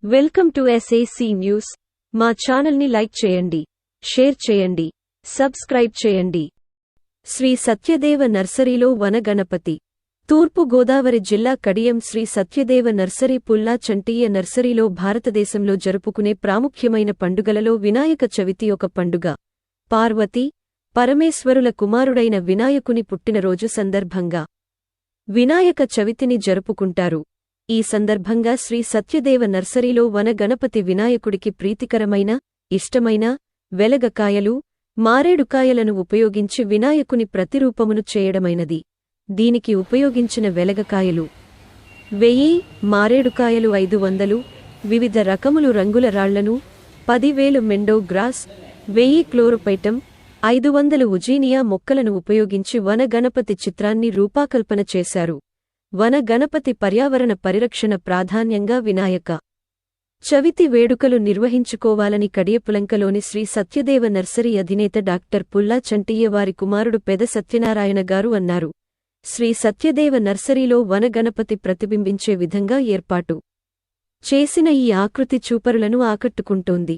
Welcome to SAC news. మా ఛానల్ని like చేయండి, షేర్ చేయండి, సబ్స్క్రైబ్ చేయండి. శ్రీ సత్యదేవ నర్సరీలో వనగణపతి. తూర్పు గోదావరి జిల్లా కడియం శ్రీ సత్యదేవ నర్సరీ పుల్లా చంటీయ నర్సరీలో భారతదేశంలో జరుపుకునే ప్రాముఖ్యమైన పండుగలలో వినాయక చవితి ఒక పండుగ. పార్వతీ, పరమేశ్వరుల కుమారుడైన వినాయకుని పుట్టినరోజు సందర్భంగా వినాయక చవితిని జరుపుకుంటారు. ఈ సందర్భంగా శ్రీ సత్యదేవ నర్సరీలో వనగణపతి వినాయకుడికి ప్రీతికరమైన, ఇష్టమైన వెలగకాయలు, మారేడుకాయలను ఉపయోగించి వినాయకుని ప్రతిరూపమును చేయడమైనది. దీనికి ఉపయోగించిన వెలగకాయలు 1000, మారేడుకాయలు 500, వివిధ రకములు రంగుల రాళ్లను, 10,000 మెండో గ్రాస్, 1000 క్లోరోపైటం, 500 ఉజీనియా మొక్కలను ఉపయోగించి వనగణపతి చిత్రాన్ని రూపాకల్పన చేశారు. వనగణపతి పర్యావరణ పరిరక్షణ ప్రాధాన్యంగా వినాయక చవితి వేడుకలు నిర్వహించుకోవాలని కడియపులంకలోని శ్రీ సత్యదేవ నర్సరీ అధినేత డాక్టర్ పుల్లా చంటీయ వారి కుమారుడు పెద సత్యనారాయణ గారు అన్నారు. శ్రీ సత్యదేవ నర్సరీలో వనగణపతి ప్రతిబింబించే విధంగా ఏర్పాటు చేసిన ఈ ఆకృతి చూపరులను ఆకట్టుకుంటోంది.